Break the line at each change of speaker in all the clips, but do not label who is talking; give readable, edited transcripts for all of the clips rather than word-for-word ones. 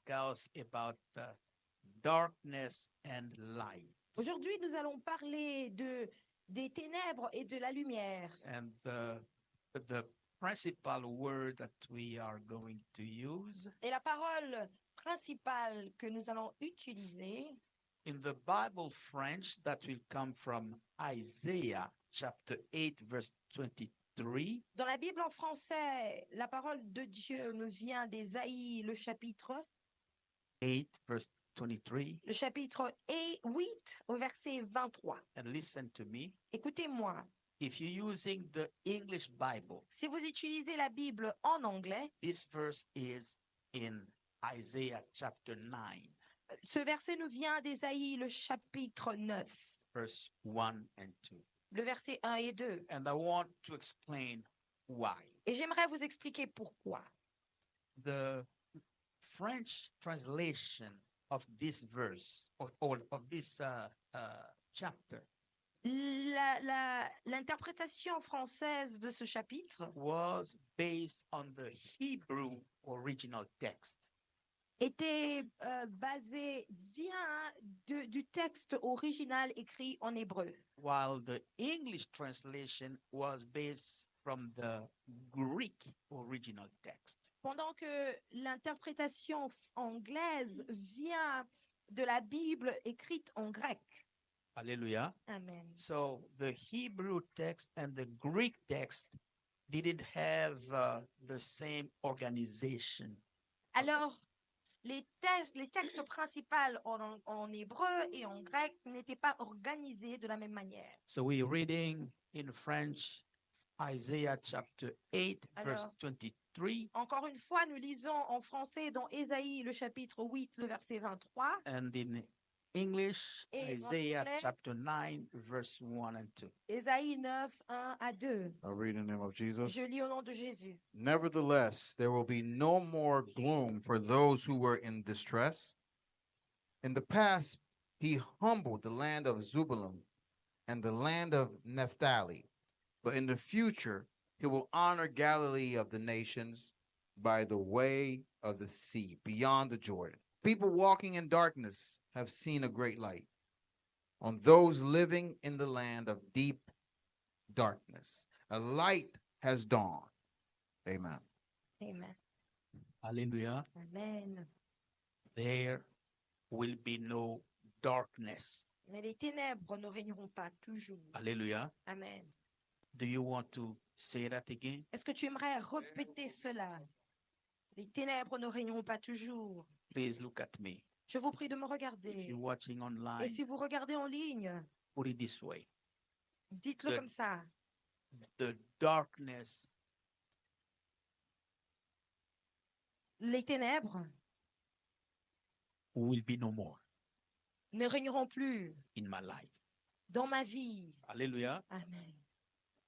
discuss about darkness and light.
Aujourd'hui, nous allons parler des ténèbres et de la lumière.
And the principal word that we are going to use
Et la parole principale que nous allons utiliser
in the Bible French, that will come from Isaiah chapter 8, verse 23.
dans la Bible en français, la parole de Dieu nous vient d'Ésaïe, le chapitre
8, verse 23.
8 au verset 23.
And listen to me.
Écoutez-moi,
If you're using the English Bible,
si vous utilisez la Bible en anglais,
this verse is in Isaiah chapter 9,
ce verset nous vient d'Ésaïe, le chapitre 9,
verse 1 and 2.
le verset 1 et 2.
And I want to explain why.
Et j'aimerais vous expliquer pourquoi.
The French translation of this verse, of this chapter,
L'interprétation française de ce chapitre
was based on the Hebrew original text.
était basée bien du texte original écrit en hébreu,
While the English translation was based from the Greek original text.
pendant que l'interprétation anglaise vient de la Bible écrite en grec.
Hallelujah.
Amen.
So the Hebrew text and the Greek text didn't have the same organization.
Alors, les textes principaux en hébreu et en grec n'étaient pas organisés de la même manière.
So we're reading in French Isaiah chapter 8, verse
Alors,
23,
Encore une fois, nous lisons en français dans Ésaïe, le chapitre 8, le verset 23.
and in English,
Et en
Isaiah
anglais,
chapter 9, verse 1 and 2.
Ésaïe 9, 1 à 2.
I'll read in the name of Jesus.
Je lis au nom de Jésus.
Nevertheless, there will be no more gloom for those who were in distress. In the past, he humbled the land of Zebulun and the land of Naphtali. But in the future, he will honor Galilee of the nations by the way of the sea, beyond the Jordan. People walking in darkness have seen a great light. On those living in the land of deep darkness, a light has dawned. Amen.
Amen.
Hallelujah.
Amen.
There will be no darkness.
Mais les ténèbres ne régneront pas toujours.
Hallelujah.
Amen.
Do you want to say that again?
Est-ce que tu aimerais répéter cela? Les ténèbres ne régneront pas toujours.
Please look at me.
Je vous prie de me
If
regarder.
you're watching
Et
online,
si vous regardez en ligne,
put it this way.
dites-le
The-
comme ça.
The darkness
Les ténèbres
will be no more
ne régneront plus
in my life.
dans ma vie.
Hallelujah.
Amen.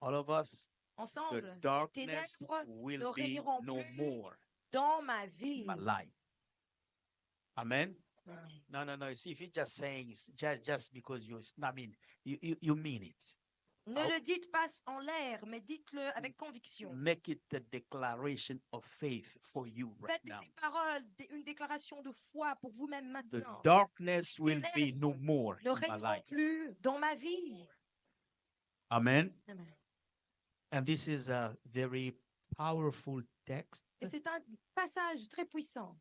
All of us, the
Ensemble,
darkness
ténèbres
will
ne
be
régneront
no
plus
more
dans ma
in
vie.
my life. Amen.
Amen.
No. See, if you're just saying it's just because I mean, you mean it.
Ne le dites pas en l'air, mais dites-le avec conviction.
Make it the declaration of faith for you right
Faites de
now.
ces paroles une déclaration de foi pour vous-même
The
maintenant.
darkness will be no more
Ne
in my
régneront
life.
plus dans ma vie.
Amen.
Amen.
And this is a very powerful text
Et c'est un passage très puissant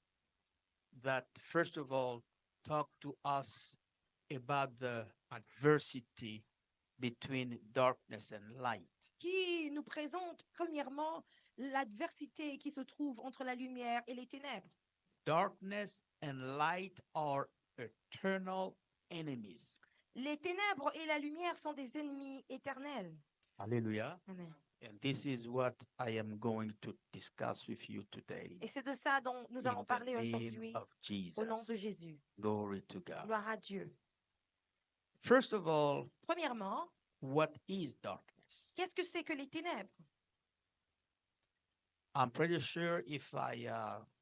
that, first of all, talk to us about the adversity between darkness and light.
qui nous présente premièrement l'adversité qui se trouve entre la lumière et les ténèbres.
Darkness and light are eternal enemies.
Les ténèbres et la lumière sont des ennemis éternels.
Hallelujah.
Amen.
And this is what I am going to discuss with you today.
Et c'est de ça dont nous
In
allons
the
parler
name
aujourd'hui
of
au nom de
Jesus.
Jésus.
Glory to God.
Gloire à Dieu.
First of all,
Premièrement,
what is darkness?
qu'est-ce que c'est que les ténèbres?
I'm pretty sure if I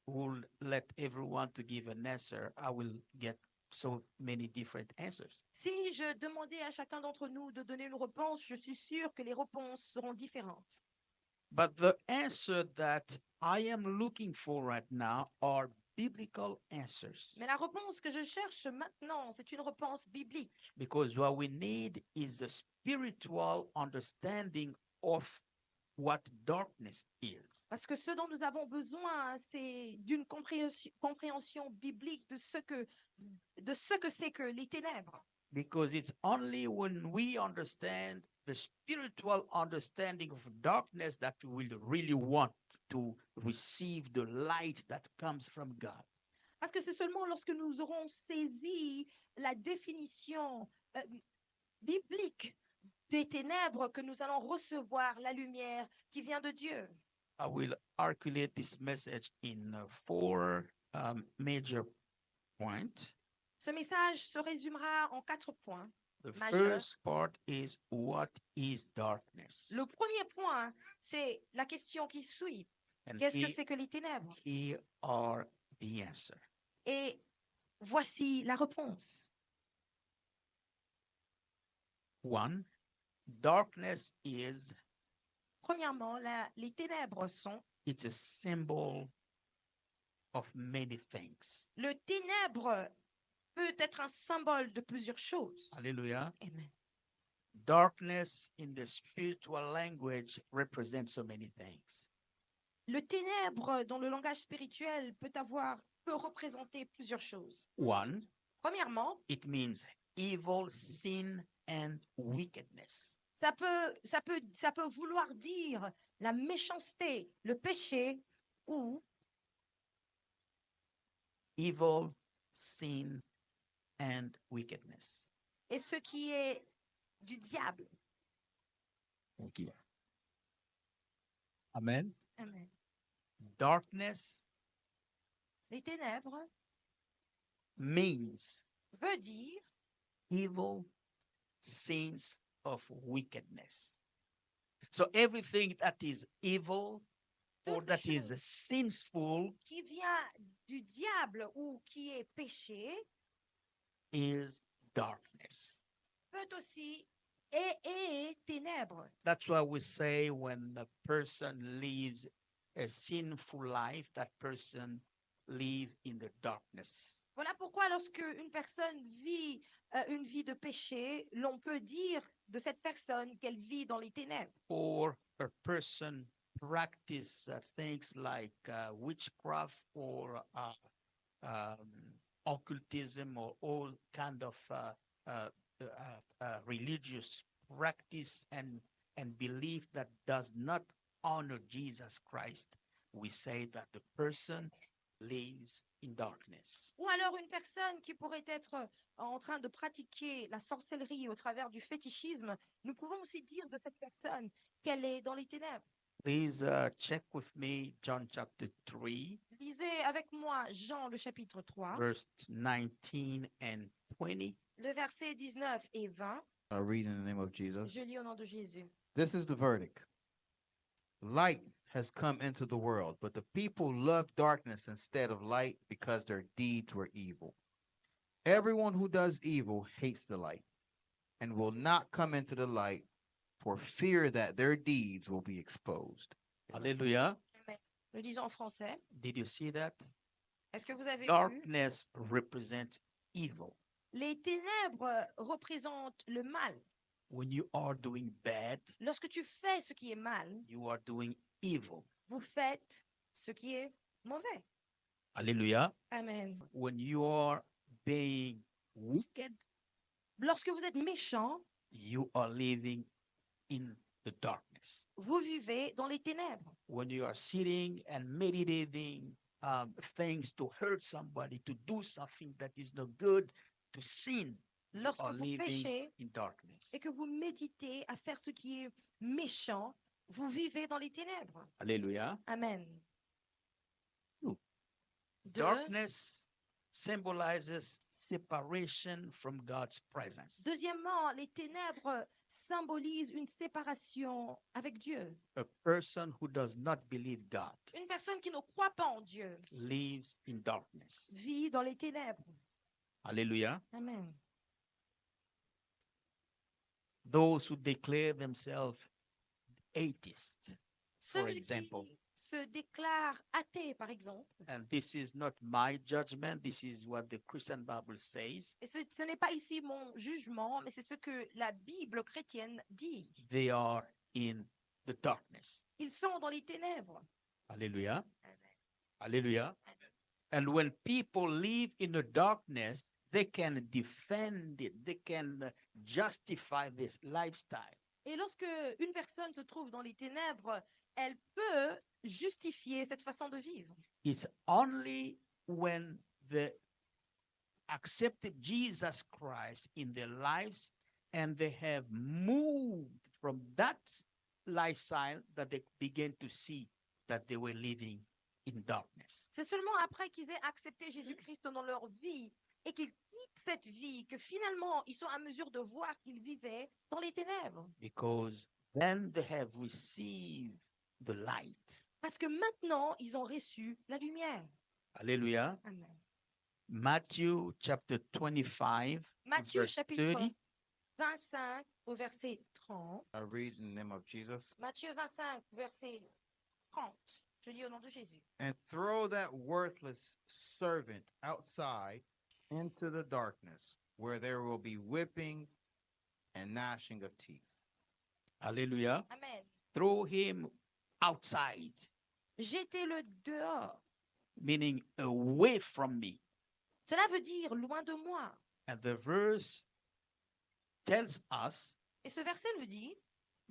will let everyone to give an answer, I will get so many different answers.
Si je demandais à chacun d'entre nous de donner une réponse, je suis sûre que les réponses seront différentes.
But the answer that I am looking for right now are biblical answers.
Mais la réponse que je cherche maintenant, c'est une réponse biblique.
Because what we need is the spiritual understanding of what darkness is.
Parce que ce dont nous avons besoin, c'est d'une compréhension biblique de ce que c'est que les ténèbres.
Because it's only when we understand the spiritual understanding of darkness that we will really want to receive the light that comes from God.
Parce que c'est seulement lorsque nous aurons saisi la définition biblique des ténèbres que nous allons recevoir la lumière qui vient de Dieu.
I will articulate this message in four major points.
Ce message se résumera en 4 points.
The
Major.
first part is what is darkness?
Le premier point, c'est la question qui suit.
And
Qu'est-ce que
here,
c'est que les ténèbres?
here are the answer.
Et voici la réponse.
One, darkness is
Premièrement, les ténèbres sont
it's a symbol of many things.
le ténèbre peut être un symbole de plusieurs choses.
Hallelujah.
Amen.
Darkness in the spiritual language represents so many things.
Le ténèbre dans le langage spirituel peut représenter plusieurs choses.
One,
Premièrement,
it means evil, sin, and wickedness.
ça peut vouloir dire la méchanceté, le péché ou
Evil, sin, and wickedness.
et ce qui est du diable.
Amen.
Amen.
Darkness
Les ténèbres
means
veut dire
evil, sins of wickedness. So everything that is evil or
toutes les
that is
choses
sinful
qui vient du diable ou qui est péché
is darkness.
peut aussi et ténèbres.
That's why we say when a person lives a sinful life, that person lives in the darkness.
Voilà pourquoi lorsque une personne vit une vie de péché, l'on peut dire de cette personne qu'elle vit dans les ténèbres.
Or a person practice things like witchcraft or occultism or all kind of religious practice and belief that does not honor Jesus Christ. We say that the person lives in darkness.
Ou alors une personne qui pourrait être en train de pratiquer la sorcellerie au travers du fétichisme, nous pouvons aussi dire de cette personne qu'elle est dans les ténèbres.
Please check with me John chapter 3,
Lisez avec moi Jean le chapitre 3,
verse 19 and 20.
le verset 19 et 20.
I read in the name of Jesus.
Je lis au nom de Jésus.
This is the verdict. Light has come into the world, but the people loved darkness instead of light because their deeds were evil. Everyone who does evil hates the light and will not come into the light for fear that their deeds will be exposed.
Hallelujah.
Le disons en français.
Did you see that?
Est-ce que vous avez vu?
Darkness represents evil.
Les ténèbres représentent le mal.
When you are doing bad,
Lorsque tu fais ce qui est mal,
you are doing evil.
vous faites ce qui est mauvais.
Hallelujah.
Amen.
When you are being wicked,
Lorsque vous êtes méchant,
you are living in the darkness.
vous vivez dans les ténèbres.
When you are sitting and meditating things to hurt somebody, to do something that is not good, to sin,
Lorsque
are
vous
living
péchez
in darkness.
et que vous méditez à faire ce qui est méchant, vous vivez dans les ténèbres.
Hallelujah.
Amen.
Two.
Deux,
Darkness symbolizes separation from God's presence.
deuxièmement, les ténèbres symbolisent une séparation avec Dieu.
A person who does not believe God
Une personne qui ne croit pas en Dieu
lives in darkness.
vit dans les ténèbres.
Hallelujah.
Amen.
Those who declare themselves atheists, for
Ceux
example,
se déclarent athées, par exemple,
and this is not my judgment, this is what the Christian Bible says,
et ce n'est pas ici mon jugement, mais c'est ce que la Bible chrétienne dit.
they are in the darkness.
Ils sont dans les ténèbres.
Hallelujah. Hallelujah. And when people live in the darkness, they can defend it, they can justify this lifestyle.
Et lorsque une personne se trouve dans les ténèbres, elle peut justifier cette façon de vivre.
It's only when they accepted Jesus Christ in their lives and they have moved from that lifestyle that they begin to see that they were living in darkness.
C'est seulement après qu'ils aient accepté Jésus-Christ dans leur vie et qu'ils quittent cette vie que finalement ils sont à mesure de voir qu'ils vivaient dans les ténèbres.
Because then they have received the light.
Parce que maintenant, ils ont reçu la lumière.
Hallelujah.
Amen.
Matthew chapter 25,
Matthieu
verse
chapitre
30.
25 au verset 30.
I read in the name of Jesus.
Matthieu 25, verset 30. Je lis au nom de Jésus.
And throw that worthless servant outside into the darkness, where there will be whipping and gnashing of teeth.
Hallelujah.
Amen.
Throw him outside,
Jetez-le dehors.
meaning away from me.
Cela veut dire loin de moi.
And the verse tells us
Et ce verset nous dit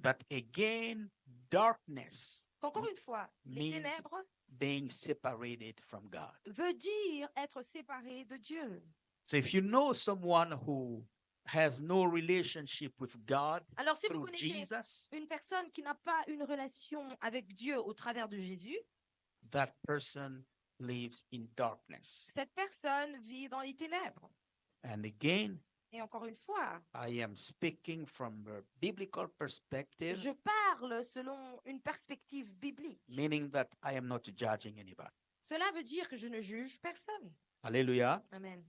that again, darkness
qu'encore une fois, les
means
ténèbres
being separated from God.
veut dire être séparé de Dieu.
So if you know someone who has no relationship with God
Alors si vous
through
connaissez
Jesus,
une personne qui n'a pas une relation avec Dieu au travers de Jésus,
that person lives in darkness.
cette personne vit dans les ténèbres.
And again,
Et encore une fois,
I am speaking from a biblical perspective,
je parle selon une perspective biblique.
meaning that I am not judging anybody.
Cela veut dire que je ne juge personne.
Hallelujah.
Amen.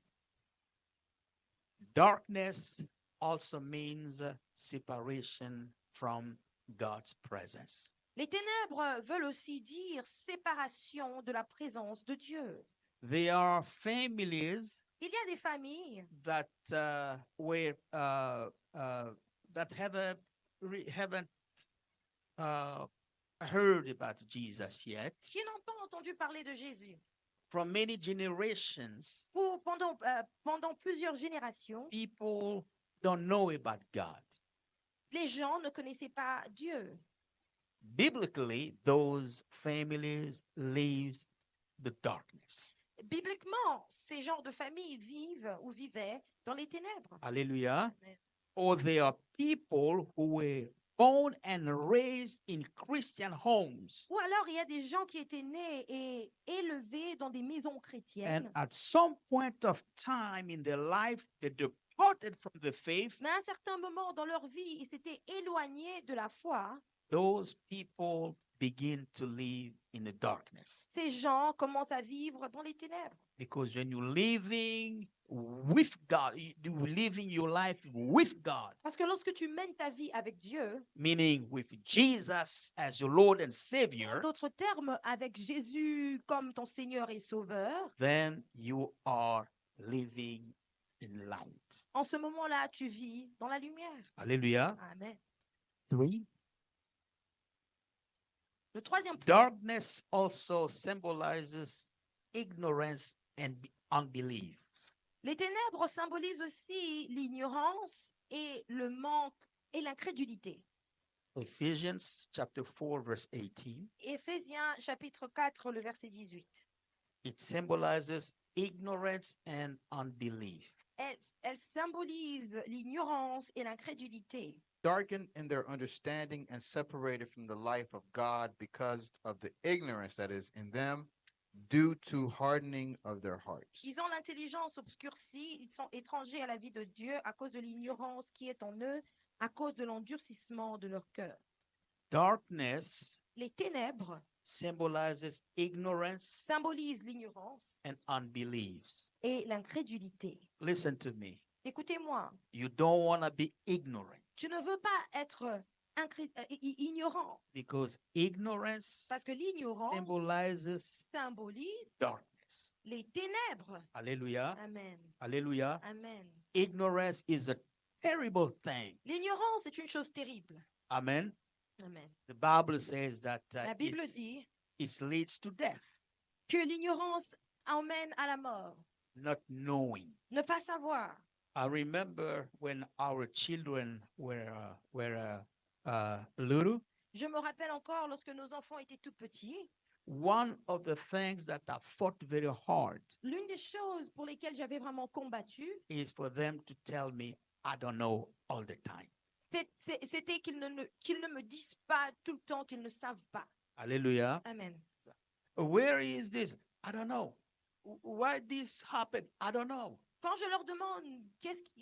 Darkness also means separation from God's presence.
Les ténèbres veulent aussi dire séparation de la présence de Dieu.
There are families
Il y a des familles
that that haven't heard about Jesus yet.
qui n'ont pas entendu parler de Jésus.
From many generations,
Pendant plusieurs générations,
people don't know about God.
les gens ne connaissaient pas Dieu.
Biblically, those families live the darkness.
Bibliquement, ces genres de familles vivent ou vivaient dans les ténèbres.
Hallelujah.
Amen.
Or there are people who were born and raised in Christian homes.
Ou alors, il y a des gens qui étaient nés et élevés dans des maisons
And
chrétiennes,
at some point of time in their life, they departed from the faith.
mais à un certain moment dans leur vie, ils s'étaient éloignés de la foi.
Those people begin to live in the darkness.
Ces gens commencent à vivre dans les ténèbres.
Because when you're living with God, you're living your life with God,
Parce que lorsque tu mènes ta vie avec Dieu,
meaning with Jesus as your Lord and
en
Savior,
d'autres termes, avec Jésus comme ton Seigneur et Sauveur,
then you are living in light.
en ce moment-là, tu vis dans la lumière.
Hallelujah.
Amen.
3.
Le troisième point,
Darkness also symbolizes ignorance and unbelief.
les ténèbres symbolisent aussi l'ignorance et le manque et l'incrédulité.
Ephesians chapter 4, verse 18.
Éphésiens chapitre 4, le verset 18.
It symbolizes ignorance and unbelief.
Elle symbolise l'ignorance et l'incrédulité.
Darkened in their understanding and separated from the life of God because of the ignorance that is in them due to hardening of their hearts.
Ils ont l'intelligence obscurcie, ils sont étrangers à la vie de Dieu à cause de l'ignorance qui est en eux, à cause de l'endurcissement de leur cœur.
Darkness
Les ténèbres
symbolizes ignorance
symbolisent l'ignorance
and unbeliefs.
et l'incrédulité.
Listen to me.
Écoutez-moi,
You don't want to be ignorant.
je ne veux pas être ignorant.
because ignorance
Parce que l'ignorance
symbolizes
symbolise
darkness.
les ténèbres.
Hallelujah.
Amen.
Hallelujah.
Amen.
Ignorance is a terrible thing.
L'ignorance est une chose terrible.
Amen.
Amen.
The Bible says that
La Bible dit
it leads to death,
que l'ignorance emmène à la mort.
not knowing.
Ne pas savoir.
I remember when our children were little,
Je me rappelle encore lorsque nos enfants étaient tout petits,
one of the things that I fought very hard
l'une des choses pour lesquelles j'avais vraiment combattu,
is for them to tell me, I don't know all the time.
c'était qu'ils ne me disent pas tout le temps qu'ils ne savent pas.
Hallelujah.
Amen.
Where is this? I don't know. Why this happened? I don't know.
Quand je leur demande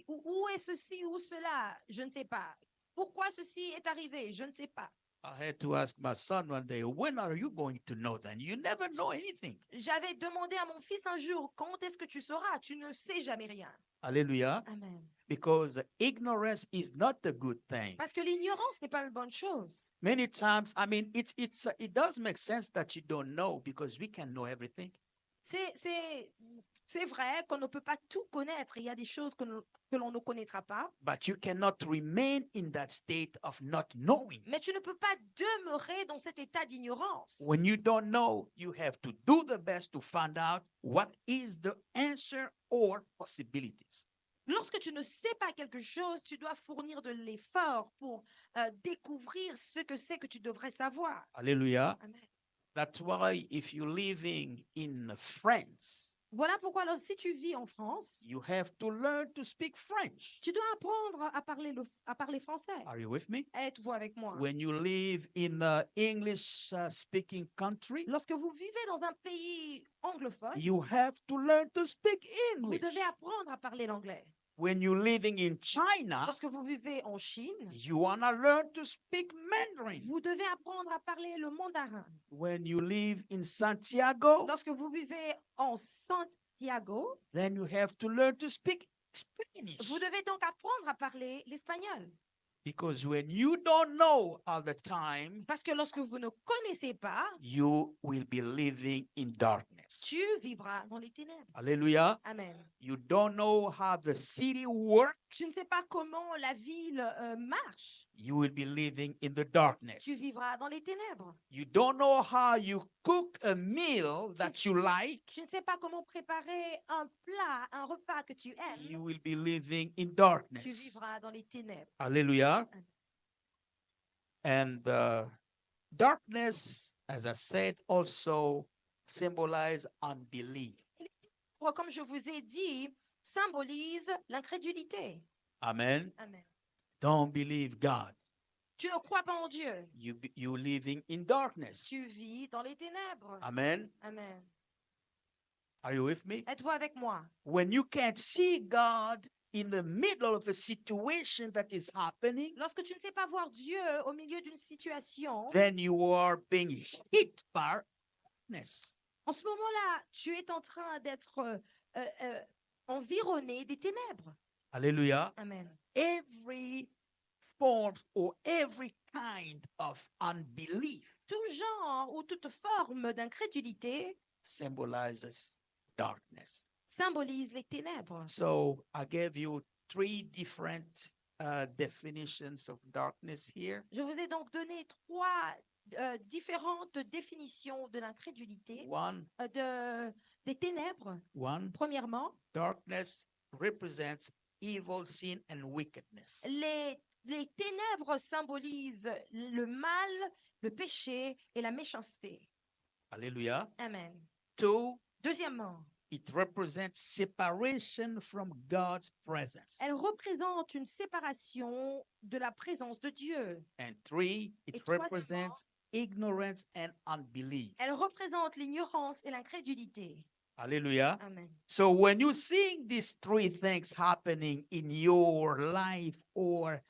où est ceci ou cela, je ne sais pas. Pourquoi ceci est arrivé, je ne sais pas.
I had to ask my son one day, when are you going to know then? You never know anything.
J'avais demandé à mon fils un jour, quand est-ce que tu sauras? Tu ne sais jamais rien.
Hallelujah.
Amen.
Because ignorance is not a good thing.
Parce que l'ignorance n'est pas une bonne chose.
Many times, I mean, it does make sense that you don't know because we can know everything.
C'est vrai qu'on ne peut pas tout connaître. Il y a des choses que l'on ne connaîtra pas.
But you cannot remain in that state of not knowing.
Mais tu ne peux pas demeurer dans cet état d'ignorance.
When you don't know, you have to do the best to find out what is the answer or possibilities.
Lorsque tu ne sais pas quelque chose, tu dois fournir de l'effort pour découvrir ce que c'est que tu devrais savoir.
Hallelujah.
Amen.
That's why if you're living in France,
Voilà pourquoi alors, si tu vis en France,
you have to learn to speak French.
tu dois apprendre à parler français.
Are you with me?
Êtes-vous avec moi?
When you live in an English speaking country,
Lorsque vous vivez dans un pays anglophone,
you have to learn to speak
vous
English.
devez apprendre à parler l'anglais.
When you're living in China,
Lorsque vous vivez en Chine,
you want to learn to speak Mandarin.
vous devez apprendre à parler le mandarin.
When you live in Santiago,
Lorsque vous vivez en Santiago,
then you have to learn to speak Spanish.
vous devez donc apprendre à parler l'espagnol.
Because when you don't know all the time,
Parce que lorsque vous ne connaissez pas,
you will be living in darkness.
tu vivras dans les ténèbres.
Hallelujah.
Amen.
You don't know how the city works.
Tu ne sais pas comment la ville marche.
You will be living in the darkness.
Tu vivras dans les ténèbres.
You don't know how you cook a meal that you like.
Tu ne sais pas comment préparer un plat, un repas que tu aimes.
You will be living in
Tu
darkness.
vivras dans les ténèbres.
Hallelujah. And darkness, as I said, also symbolize unbelief.
Comme je vous ai dit, symbolise l'incrédulité.
Amen.
Amen.
Don't believe God.
Tu ne crois pas en Dieu.
You're living in darkness.
Tu vis dans les ténèbres.
Amen.
Amen.
Are you with me?
Êtes-vous avec moi?
When you can't see God in the middle of a situation that is happening,
Lorsque tu ne sais pas voir Dieu au milieu d'une situation,
then you are being hit by darkness.
en ce moment-là, tu es en train d'être environné des ténèbres.
Hallelujah.
Amen.
Every form or every kind of unbelief
Tout genre ou toute forme d'incrédulité
symbolizes darkness.
symbolise les ténèbres.
So I gave you three different definitions of darkness here.
Je vous ai donc donné trois différentes définitions de l'incrédulité,
One,
des ténèbres.
one,
Premièrement,
darkness represents evil, sin, and wickedness.
les ténèbres symbolisent le mal, le péché et la méchanceté.
Hallelujah.
Amen.
Two,
Deuxièmement,
it represents separation from God's presence.
elle représente une séparation de la présence de Dieu.
And three,
Et
it
troisièmement,
represents ignorance and unbelief.
Elle représente l'ignorance et l'incrédulité.
Hallelujah.
Amen.
So when you're seeing these three things happening in your life or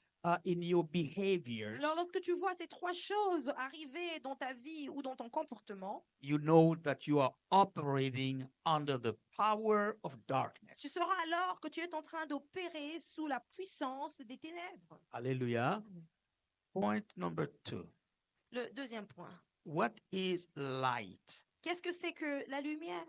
in your behaviors,
Alors, lorsque tu vois ces trois choses arriver dans ta vie ou dans ton comportement,
you know that you are operating under the power of darkness.
tu sauras alors que tu es en train d'opérer sous la puissance des ténèbres.
Hallelujah.
Amen.
Point number 2.
Le deuxième point.
What is light?
Qu'est-ce que c'est que la lumière?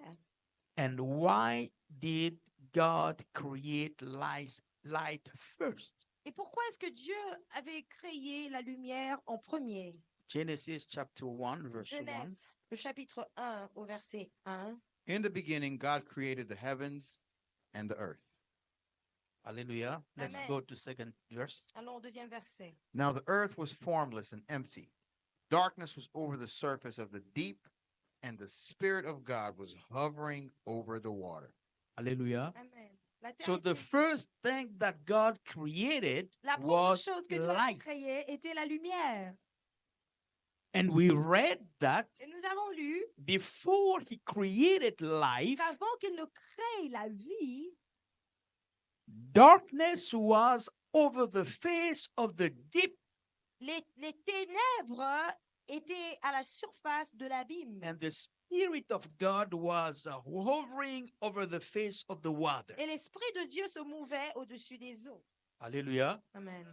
And why did God create light first?
Et pourquoi est-ce que Dieu avait créé la lumière en premier?
Genesis chapter 1, verse 1.
Genèse, le chapitre 1 au verset 1.
In the beginning, God created the heavens and the earth.
Hallelujah. Let's
Amen.
go to second verse.
Allons au deuxième verset.
Now the earth was formless and empty. Darkness was over the surface of the deep, and the Spirit of God was hovering over the water.
Hallelujah.
Amen. La terre
So the
était-
first thing that God created
La première
was
chose que Dieu a
light.
créée était la lumière.
And we read that
Et nous avons lu
before he created life,
qu'avant qu'il ne crée la vie,
darkness was over the face of the deep,
les ténèbres étaient à la surface de l'abîme.
and the Spirit of God was hovering over the face of the water.
Et l'Esprit de Dieu se mouvait au-dessus des eaux.
Hallelujah.
Amen.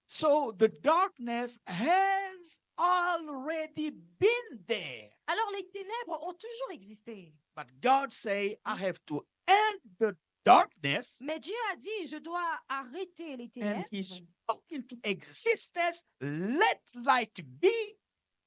So the darkness has already been there.
Alors les ténèbres ont toujours existé.
But God say, I have to end the darkness,
Mais Dieu a dit, je dois arrêter les
and
ténèbres.
he spoke into existence, let light be.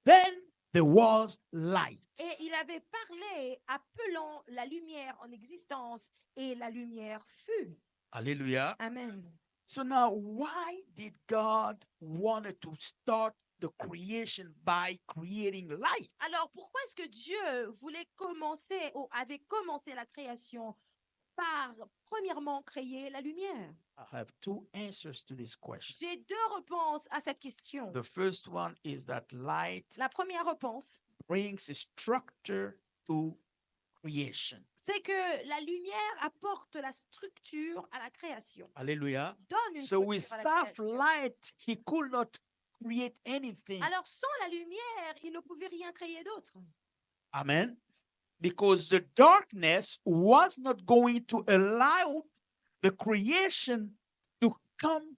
Then there was light.
Et il avait parlé appelant la lumière en existence et la lumière fut.
Hallelujah.
Amen.
So now, why did God want to start the creation by creating light?
Alors pourquoi est-ce que Dieu voulait commencer ou avait commencé la création par premièrement créer la lumière?
I have two answers to this question.
J'ai deux réponses à cette question.
The first one is that light
La première réponse,
brings a structure to creation.
c'est que la lumière apporte la structure à la création.
Hallelujah.
Donne une
So with
structure à la création.
light, he could not create anything.
Alors sans la lumière, il ne pouvait rien créer d'autre.
Amen. Because the darkness was not going to allow the creation to come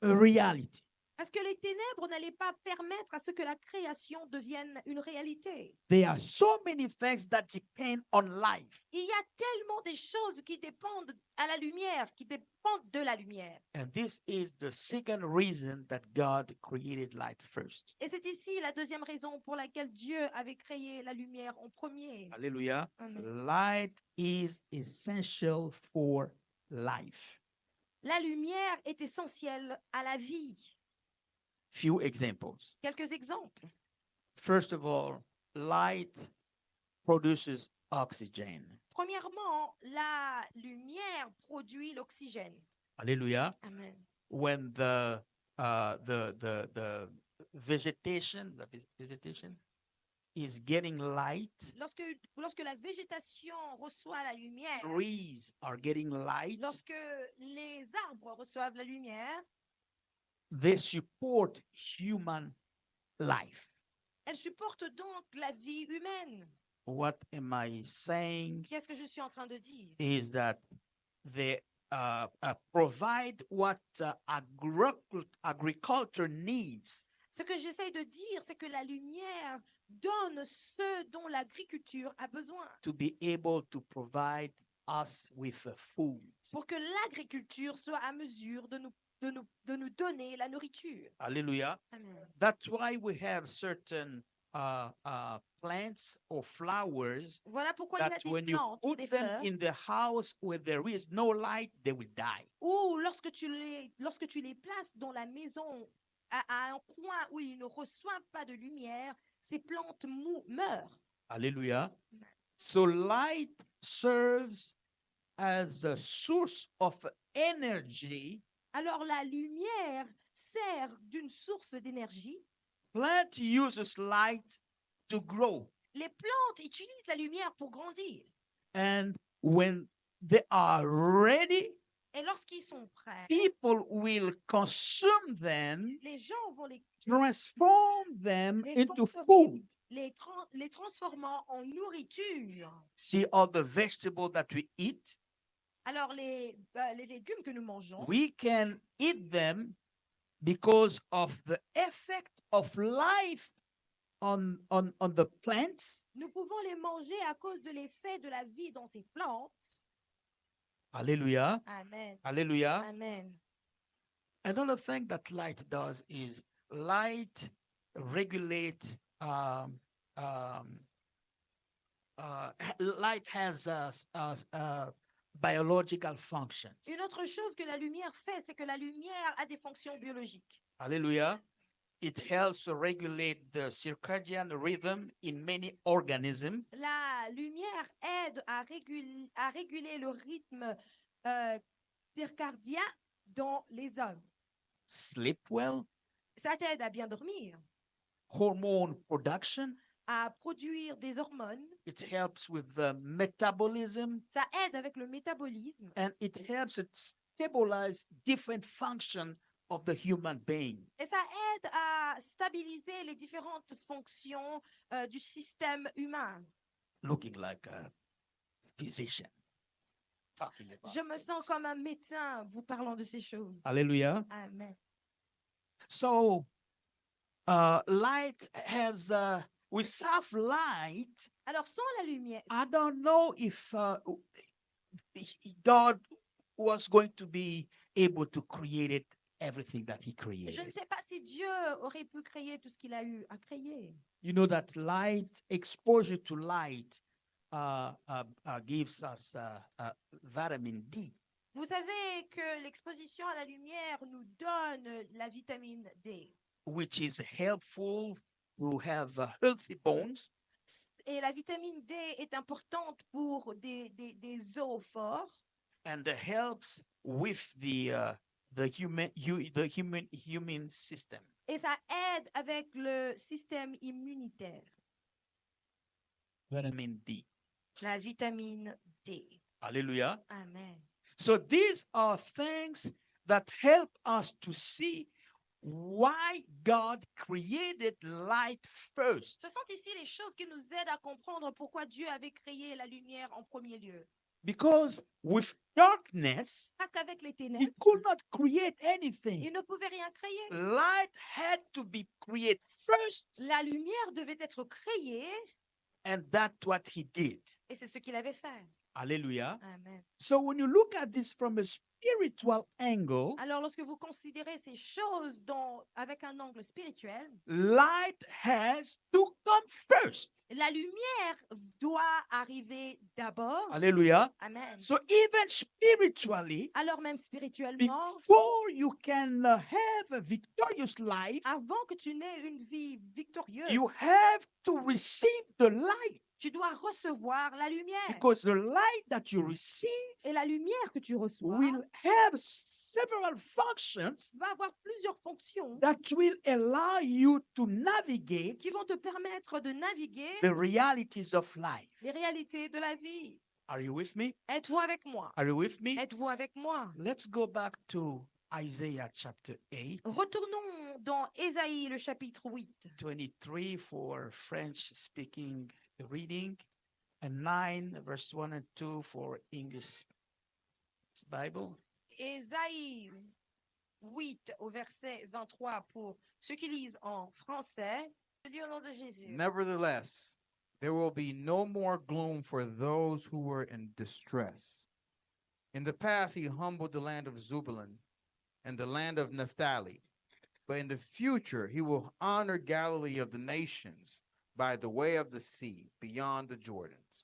a reality.
Parce que les ténèbres n'allaient pas permettre à ce que la création devienne une réalité.
There are so many things that depend on life.
Il y a tellement des choses qui dépendent à la lumière, qui dépendent de la lumière.
And this is the second reason that God created light first.
Et c'est ici la deuxième raison pour laquelle Dieu avait créé la lumière en premier.
Hallelujah.
Amen.
Light is essential for life.
La lumière est essentielle à la vie.
Few examples.
Quelques exemples.
First of all, light produces oxygen.
Premièrement, la lumière produit l'oxygène.
Hallelujah.
Amen.
When the vegetation is getting light,
Lorsque la végétation reçoit la lumière,
trees are getting light,
lorsque les arbres reçoivent la lumière,
they support human life.
elles supportent donc la vie humaine.
What am I saying
Qu'est-ce que je suis en train de dire?
is that they provide what agriculture needs.
Ce que j'essaye de dire, c'est que la lumière donne ce dont l'agriculture a besoin
To be able to provide us with food.
pour que l'agriculture soit à mesure de nous donner la nourriture.
Hallelujah.
Amen.
That's why we have certain plants or flowers
Voilà pourquoi il y a
that
des
when you
plantes,
put
des
them
fleurs,
in the house where there is no light, they will die.
ou lorsque tu les places dans la maison à un coin où ils ne reçoivent pas de lumière, ces plantes meurent.
Hallelujah. So light serves as a source of energy.
Alors la lumière sert d'une source d'énergie.
Plant uses light to grow.
Les plantes utilisent la lumière pour grandir.
And when they are ready,
Et lorsqu'ils sont prêts,
people will consume them,
les gens vont
transform them
les
into
consommer,
food.
les transformant en nourriture.
See all the vegetables that we eat?
Alors les légumes que nous mangeons,
We can eat them because of the effect of life on the plants.
Nous pouvons les manger à cause de l'effet de la vie dans ces plantes.
Hallelujah.
Amen.
Hallelujah.
Amen.
Another thing that light does is light regulate light has biological functions.
Une autre chose que la lumière fait, c'est que la lumière a des fonctions biologiques.
Hallelujah. It helps to regulate the circadian rhythm in many organisms.
La lumière aide à réguler le rythme circadien dans les hommes.
Sleep well,
Ça t'aide à bien dormir,
hormone production.
à produire des hormones.
It helps with the metabolism,
Ça aide avec le métabolisme
and it helps to stabilize different functions of the human being.
et ça aide à stabiliser les différentes fonctions du système humain.
Looking like a physician. Talking about
Je me sens
this.
comme un médecin vous parlant de ces choses.
Hallelujah.
Amen.
So, light has, without light,
Alors, sans la lumière,
I don't know if God was going to be able to create everything that He
je ne
created.
sais pas si Dieu aurait pu créer tout ce qu'il a eu à créer.
You know that light, exposure to light, gives us vitamin D.
Vous savez que l'exposition à la lumière nous donne la vitamine D.
Which is helpful to have healthy bones.
Et la vitamine D est importante pour des os forts
And helps with the human system.
et ça aide avec le système immunitaire.
Vitamin D.
La vitamine D.
Hallelujah.
Amen.
So these are things that help us to see why God created light first.
Ce sont ici les choses qui nous aident à comprendre pourquoi Dieu avait créé la lumière en premier lieu.
Because with darkness,
Parce qu'avec les ténèbres,
He could not create anything.
il ne pouvait rien créer.
Light had to be created first,
La lumière devait être créée
and that's what He did.
et c'est ce qu'il avait fait.
Hallelujah.
Amen.
So when you look at this from a spiritual angle,
Alors, lorsque vous considérez ces choses avec un angle spirituel,
light has to come first.
la lumière doit arriver d'abord.
Hallelujah.
Amen.
So even spiritually,
Alors même spirituellement,
before you can have a victorious life,
avant que tu n'aies une vie victorieuse,
you have to receive the light,
tu dois recevoir la lumière.
because the light that you receive
Et la lumière que tu reçois
will have several functions
va avoir plusieurs fonctions
that will allow you to navigate
qui vont te permettre de naviguer
the realities of life.
les réalités de la vie.
Are you with me?
Êtes-vous avec moi?
Are you with me?
Êtes-vous avec moi?
Let's go back to Isaiah chapter 8,
Retournons dans Ésaïe, le chapitre 8.
23 for French speaking reading, and 9, verse 1 and 2 for English Bible.
Ésaïe 8 au verset 23 pour ceux qui lisent en français. Je lis au nom de Jésus.
Nevertheless, there will be no more gloom for those who were in distress. In the past, He humbled the land of Zebulun and the land of Naphtali. But in the future, He will honor Galilee of the nations by the way of the sea, beyond the Jordans.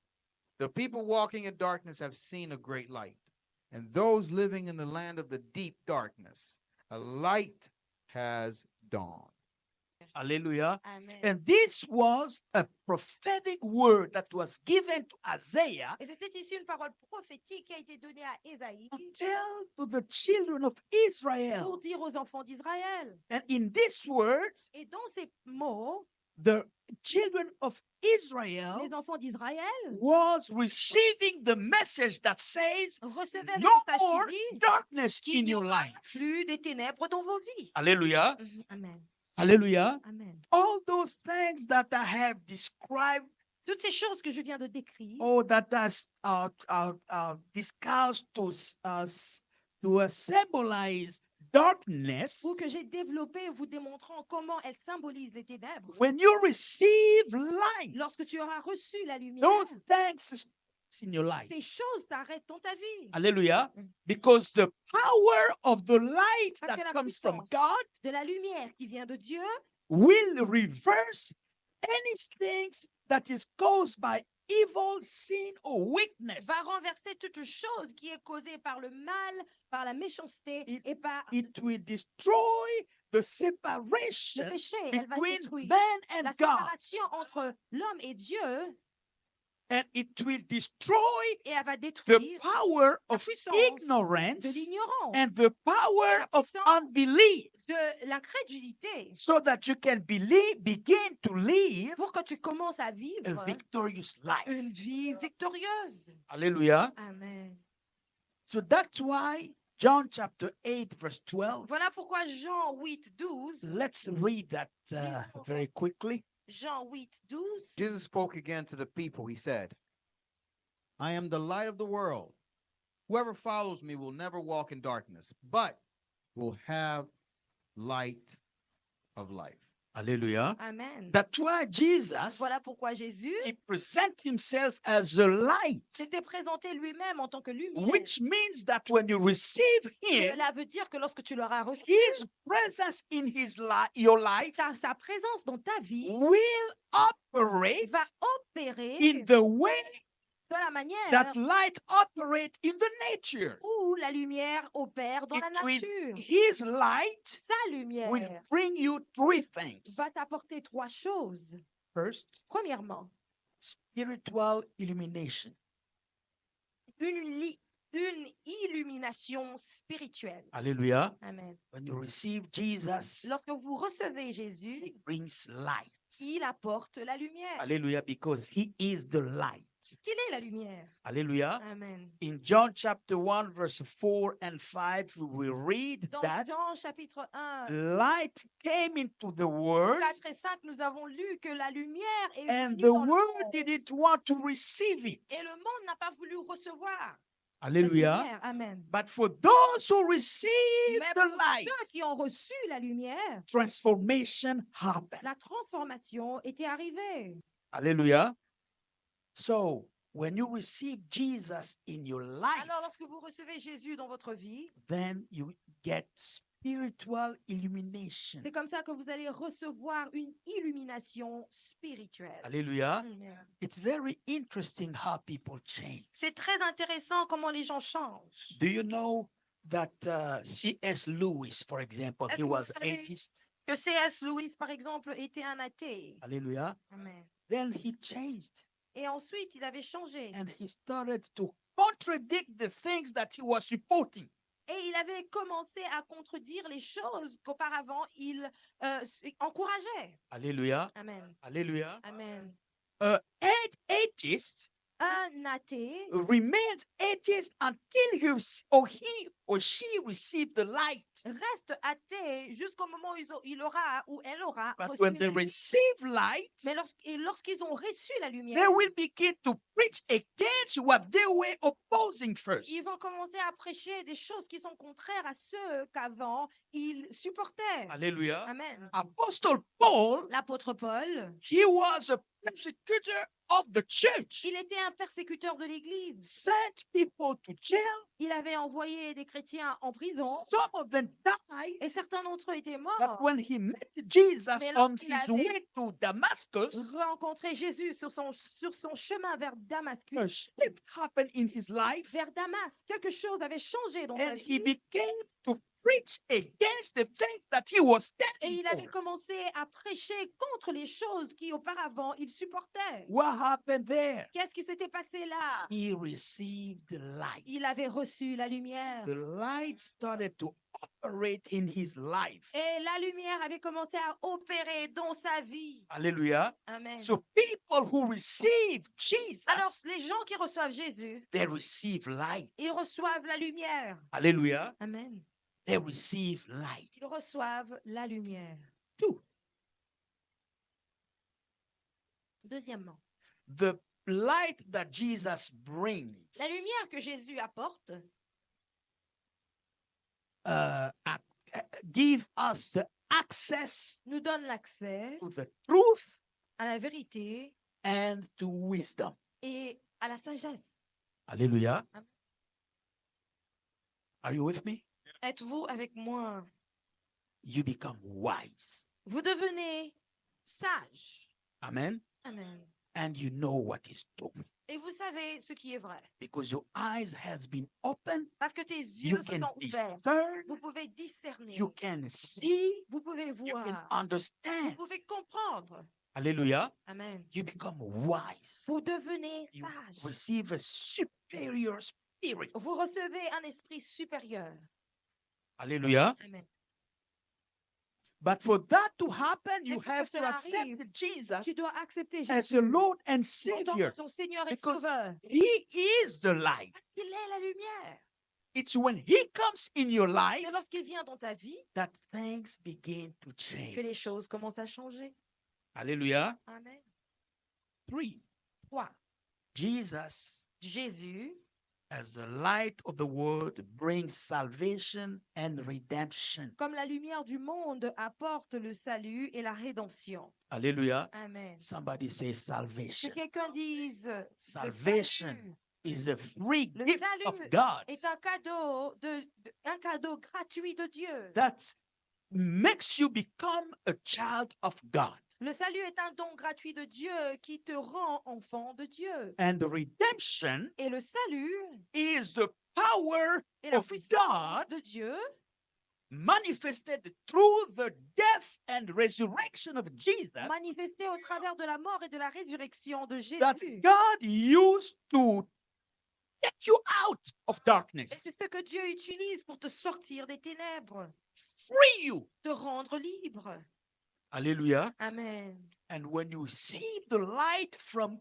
The people walking in darkness have seen a great light, and those living in the land of the deep darkness, a light has dawned.
Hallelujah.
Amen.
And this was a prophetic word that was given to Isaiah
Et c'était ici une parole prophétique qui a été donnée à Ésaïe
to tell to the children of
pour
Israel.
dire aux enfants d'Israël.
And in this word,
Et dans ces mots,
the children of Israel
les enfants d'Israël
was receiving the message that says,
recevaient le
no
message
more
qui dit
darkness
qu'il
in
n'y
your
aura
life.
plus des ténèbres dans vos vies.
Hallelujah.
Amen.
Hallelujah.
Amen.
All those things that I have described,
Toutes ces choses que je viens de décrire,
or that has discussed to symbolize darkness,
ou que j'ai développé vous démontrant comment elle symbolise les ténèbres,
when you receive light,
lorsque tu auras reçu la lumière,
those things in your life.
ces choses s'arrêtent dans ta vie.
Hallelujah.
Mm.
Because the power of the light
Parce que
that
la
comes from
puissance
God
de la lumière qui vient de Dieu
will reverse anything that is caused by evil, sin, or weakness.
va renverser toute chose qui est causée par le mal, par la méchanceté et par
It will destroy the
le
separation
péché. Elle va
between
détruire
man
la
and God,
séparation entre l'homme et Dieu
and it will destroy
et elle va
the
détruire
power
la
of
puissance
ignorance
de l'ignorance,
and the power
la
of
puissance
unbelief,
de l'incrédulité,
so that you can begin to live
pour que tu commences à
a
vivre
victorious life.
une vie victorieuse.
Hallelujah.
Amen.
So that's why John chapter 8, verse 12.
Voilà pourquoi Jean 8, 12,
Let's read that very quickly.
Jean 8, 12,
Jesus spoke again to the people. He said, I am the light of the world. Whoever follows me will never walk in darkness, but will have light of life.
Hallelujah.
Amen.
That's why Jesus,
Voilà pourquoi Jésus
he present himself as the light,
s'était présenté lui-même en tant que lumière.
which means that when you receive him,
Cela veut dire que lorsque tu l'auras reçu,
his presence in your life
sa présence dans ta vie
will operate
va opérer
in the way
de la manière
that light operates in the nature.
où la lumière opère dans la
It will-
nature.
his light
Sa lumière
will bring you three things.
va t'apporter trois choses.
First,
Premièrement,
spiritual illumination.
une illumination spirituelle.
Hallelujah.
Amen.
When you receive Jesus,
Lorsque vous recevez Jésus,
he brings light.
il apporte la lumière.
Hallelujah, because he is the light.
Parce qu'il est la lumière.
Hallelujah.
Amen.
In John chapter 1, verse 4 and 5, we will read
Dans
that
Jean chapitre 1,
light came into the world
4 et 5, nous avons lu que la lumière est
and
venue
the
dans le
world
monde.
didn't want to receive it.
Et le monde n'a pas voulu recevoir cette
Hallelujah.
lumière. Amen.
But for those who receive
Mais
the
pour
light,
ceux qui ont reçu la lumière,
transformation happened.
la transformation était arrivée.
Hallelujah. So, when you receive Jesus in your life,
Alors, lorsque vous recevez Jésus dans votre vie,
then you get spiritual illumination.
c'est comme ça que vous allez recevoir une illumination spirituelle.
Hallelujah.
Amen.
It's very interesting how people change.
C'est très intéressant comment les gens changent.
Do you know that C.S. Lewis, for example,
Est-ce
he
que vous
was
savez-
atheist?
Que C.S. Lewis, par exemple, était un athée.
Hallelujah.
Amen.
Then he changed
Et ensuite, il avait changé.
and he started to contradict the things that he was supporting.
Et il avait commencé à contredire les choses qu'auparavant il encourageait.
Hallelujah.
Amen.
Hallelujah.
Amen.
An atheist
Un athée
remains atheist until he or she received the light.
reste athée jusqu'au moment où il aura ou elle aura
But
reçu
when
la
they
lumière.
receive light,
Mais lorsqu'ils ont reçu la
they
lumière,
will begin to preach against what they were opposing first.
ils vont commencer à prêcher des choses qui sont contraires à ceux qu'avant ils supportaient.
Hallelujah.
Amen.
Apostle Paul,
L'apôtre Paul,
he was a persecutor of the church.
il était un persécuteur de l'Église.
Sent people to jail.
Il avait envoyé des chrétiens en prison
Some of them died.
et certains d'entre eux étaient
But
morts.
when he met Jesus
Mais
on
lorsqu'il
his
avait-
way to Damascus,
Rencontrer Jésus sur son chemin vers
a
Damascus,
shift happened in his life,
vers Damas, quelque chose avait changé dans sa
and he
vie
began to preach against the things that he was
et
standing
il avait
for.
commencé à prêcher contre les choses qui auparavant il supportait.
What happened there?
Qu'est-ce qui s'était passé là?
He received the light.
Il avait reçu la lumière
The light started to operate in his life.
et la lumière avait commencé à opérer dans sa vie.
Hallelujah.
Amen.
So people who receive Jesus,
Alors, les gens qui reçoivent Jésus,
they receive light.
ils reçoivent la lumière.
Hallelujah.
Amen.
They receive light.
Ils reçoivent la lumière.
Two,
Deuxièmement,
the light that Jesus brings
la lumière que Jésus apporte
give us the access
nous donne l'accès
to the truth
à la vérité
and to wisdom.
et à la sagesse.
Hallelujah.
Amen.
Are you with me?
Êtes-vous avec moi?
You become wise.
Vous devenez sage.
Amen.
Amen.
And you know what is true.
Et vous savez ce qui est vrai.
Because your eyes has been opened.
Parce que tes
You
yeux se
can
sont ouverts.
discern.
Vous pouvez discerner.
You can see.
Vous pouvez
You can
voir. Vous
understand.
pouvez comprendre.
Hallelujah.
Amen.
You become wise.
Vous devenez
You
sage.
receive a superior spirit.
Vous recevez un esprit supérieur.
Hallelujah.
Amen.
But for that to happen, you
pour que
have to
cela
accept
arrive,
Jesus
Tu dois accepter
as
Jésus
your Lord and
en tant
Savior.
que son Seigneur et
Because
Sauveur.
He is the light.
Parce qu'il est la lumière.
It's when He comes in your life
C'est lorsqu'il vient dans ta vie
that things begin to
que
change.
les choses commencent à changer.
Hallelujah.
Amen.
3.
3.
Jesus,
Jésus,
as the light of the world, brings salvation and redemption.
comme la lumière du monde, apporte le salut et la rédemption.
Hallelujah.
Amen.
Somebody say
Que
salvation.
quelqu'un dise le
Salvation
salut
is a free
Le
gift
salut
of God
est un cadeau gratuit de Dieu.
that makes you become a child of God.
Le salut est un don gratuit de Dieu qui te rend enfant de Dieu.
And the redemption
Et le salut
is the power
et la
of
puissance
God
de Dieu
manifested through the death and resurrection of Jesus
manifesté au travers de la mort et de la résurrection de
that
Jésus.
God used to take you out of darkness,
Et c'est ce que Dieu utilise pour te sortir des ténèbres,
free you.
te rendre libre.
Hallelujah.
Amen.
And when you see the light from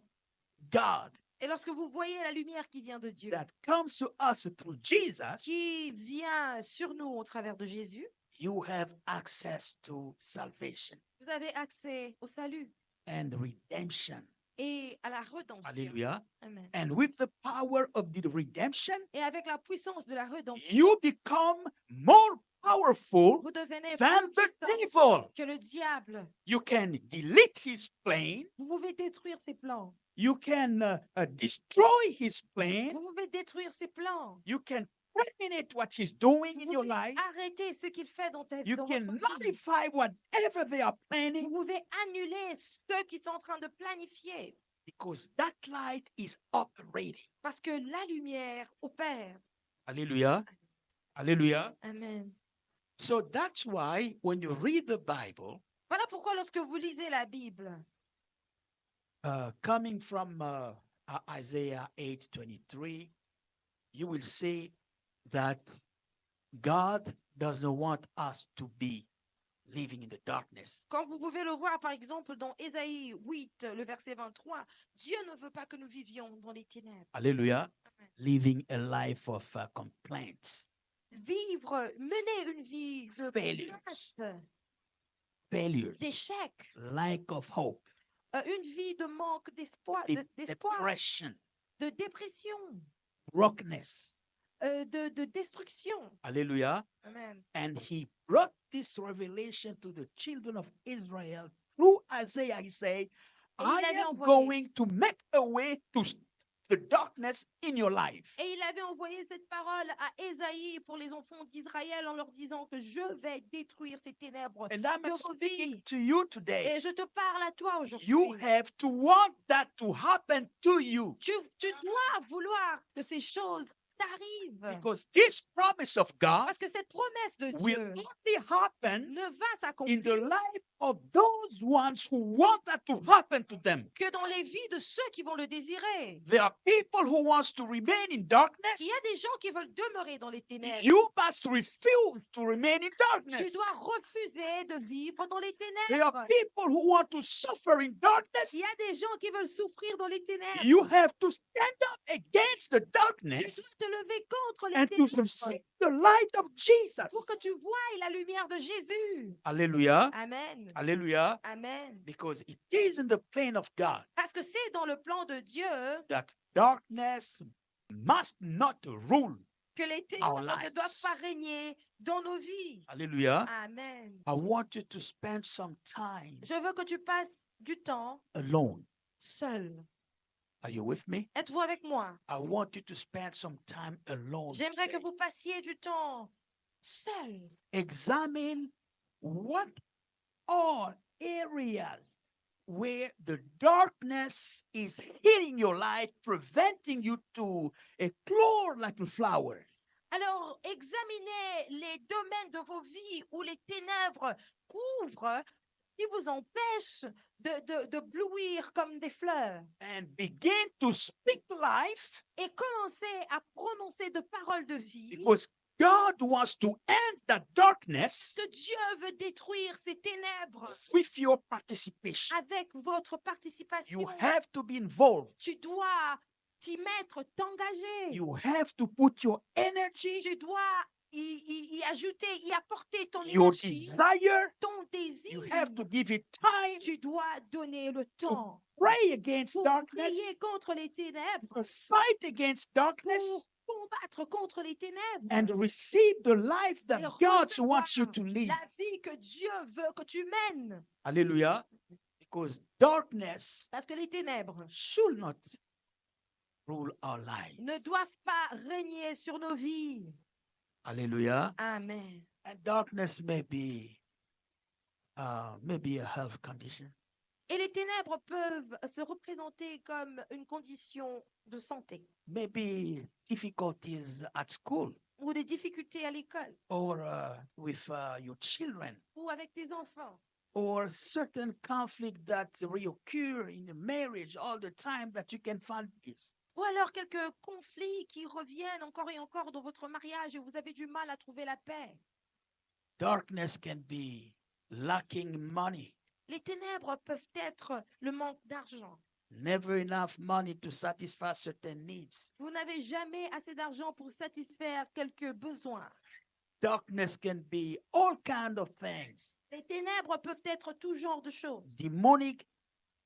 God
Et lorsque vous voyez la lumière qui vient de Dieu,
that comes to us through Jesus,
qui vient sur nous au travers de Jésus,
you have access to salvation
vous avez accès au salut
and redemption.
et à la rédemption.
Hallelujah.
Amen.
And with the power of the redemption,
Et avec la puissance de la rédemption,
you become more powerful
vous devenez
than
plus
the
puissant
devil.
que le diable.
You can delete his plane.
Vous pouvez détruire ses plans.
You can destroy his plan.
Vous pouvez détruire ses plans.
You can terminate what he's doing
Vous
in your
pouvez
life.
arrêter ce qu'il fait dans ta vie.
You
Dans
can
votre vie.
nullify whatever they are
Vous
planning
pouvez annuler ceux qui sont en train de planifier.
because that light is operating.
Parce que la lumière opère.
Hallelujah. Hallelujah.
Amen.
So that's why when you read the Bible,
Voilà pourquoi lorsque vous lisez la Bible,
coming from Isaiah 8:23, you will see that God does not want us to be living in the darkness.
quand vous pouvez le voir par exemple dans Ésaïe 8, le verset 23, Dieu ne veut pas que nous vivions dans les ténèbres.
Hallelujah.
Amen.
Living a life of complaints,
Mener une vie de
Failures.
plainte,
failures,
d'échec,
lack of hope,
une vie de manque d'espoir, d'espoir,
depression,
de dépression,
brokenness.
de destruction.
Hallelujah.
Amen.
And he brought this revelation to the children of Israel through Isaiah. He said,
Et
I
il avait
am
envoyé-
going to make a way to the darkness in your life.
Et il avait envoyé cette parole à Ésaïe pour les enfants d'Israël en leur disant que je vais détruire ces ténèbres.
And I'm
de vos
speaking
vies.
to you today.
Et je te parle à toi aujourd'hui.
You have to want that to happen to you
Tu dois vouloir que ces choses t'arrivent.
because this promise of God
Parce que cette promesse de
will
Dieu
only happen
ne va
in the
s'accomplir
life of those ones who want that to happen to them.
que dans les vies de ceux qui vont le désirer.
There are people who wants to remain in darkness.
Il y a des gens qui veulent demeurer dans les ténèbres.
You must refuse to remain in
Tu
darkness.
dois refuser de vivre dans les
There are
ténèbres.
people who want to suffer in darkness.
Il y a des gens qui veulent souffrir dans les ténèbres.
You have to stand up against the
Tu
darkness
dois te lever contre les
and to
ténèbres
see the light of Jesus.
pour que tu voies la lumière de Jésus.
Hallelujah.
Amen.
Hallelujah.
Amen.
Because it is in the plan of God
Parce que c'est dans le plan de Dieu
that darkness must not rule
que les
our
ténèbres ne doivent pas
lives.
régner dans nos vies.
Hallelujah.
Amen.
I want you to spend some time
Je veux que tu passes du temps
alone.
seul.
Are you with me?
Êtes-vous avec moi?
I want you to spend some time alone.
J'aimerais que
today.
vous passiez du temps seul.
Examine what are areas where the darkness is hitting your life, preventing you to explore like a flower.
Alors, examinez les domaines de vos vies où les ténèbres couvrent qui vous empêchent de blouir comme des fleurs.
And begin to speak life
Et commencez à prononcer de paroles de vie.
because God wants to end that darkness
Que Dieu veut détruire ces ténèbres
with your participation.
avec votre participation.
You have to be involved.
Tu dois t'y mettre, t'engager.
You have to put your energy,
Tu dois y ajouter, y apporter ton
your
énergie,
desire.
ton désir.
You have to give it time
Tu dois donner le temps
pray against
pour
darkness,
prier contre les ténèbres,
to fight against darkness,
pour combattre contre les ténèbres.
and receive the life that
Et
God
recevoir
wants you to live.
La vie que Dieu veut que tu mènes.
Hallelujah. Because darkness
Parce que les ténèbres
should not rule our lives.
ne doivent pas régner sur nos vies.
Hallelujah.
Amen.
And darkness may be maybe a health condition.
Et les ténèbres peuvent se représenter comme une condition de santé
Maybe difficulties at school
ou des difficultés à l'école
or with your children
ou avec tes enfants
or certain conflict that reoccur in a marriage all the time that you can find peace.
ou alors quelques conflits qui reviennent encore et encore dans votre mariage et vous avez du mal à trouver la paix.
Darkness can be lacking money,
Les ténèbres peuvent être le manque d'argent.
never enough money to satisfy certain needs.
Vous n'avez jamais assez d'argent pour satisfaire quelques besoins.
Darkness can be all kind of things.
Les ténèbres peuvent être tout genre de choses.
Demonic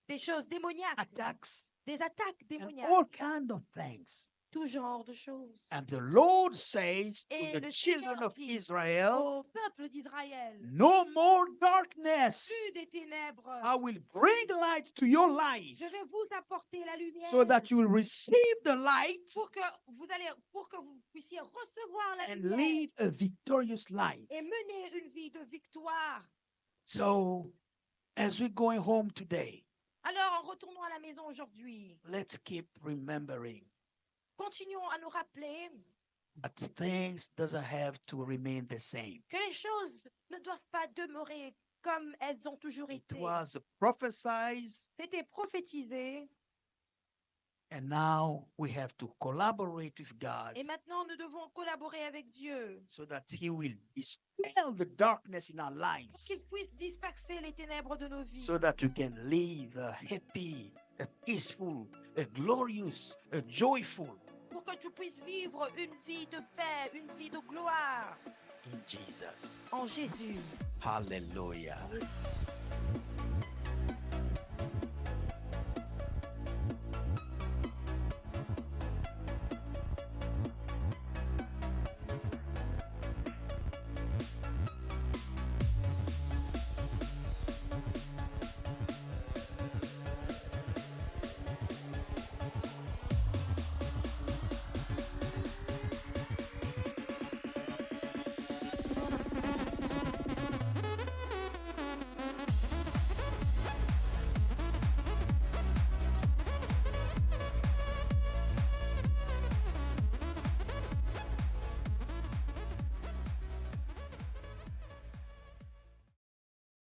Des choses démoniaques,
attacks
des attaques
and
démoniaques,
all kind of things.
tout genre de choses.
And the Lord says to
Et
the
le
children
Seigneur
of
dit
Israel,
Au peuple d'Israël,
no more darkness.
plus des ténèbres.
I will bring light to your life
Je vais vous apporter la lumière
so that you will receive the light
pour que vous puissiez recevoir la
and
lumière
live a victorious life.
et mener une vie de victoire.
So, as we're going home today,
Alors, en retournant à la maison aujourd'hui,
let's keep remembering
continuons à nous rappeler
that things doesn't have to remain the same.
que les choses ne doivent pas demeurer comme elles ont toujours
It
été.
was prophesied,
C'était prophétisé
and now we have to collaborate with God
et maintenant nous devons collaborer avec Dieu
so that He will dispel the darkness in our
pour
lives,
qu'il puisse disperser les ténèbres de nos vies.
so that you can live a happy, a peaceful, a glorious, a joyful
Pour que tu puisses vivre une vie de paix, une vie de gloire
in Jesus.
en Jésus.
Hallelujah.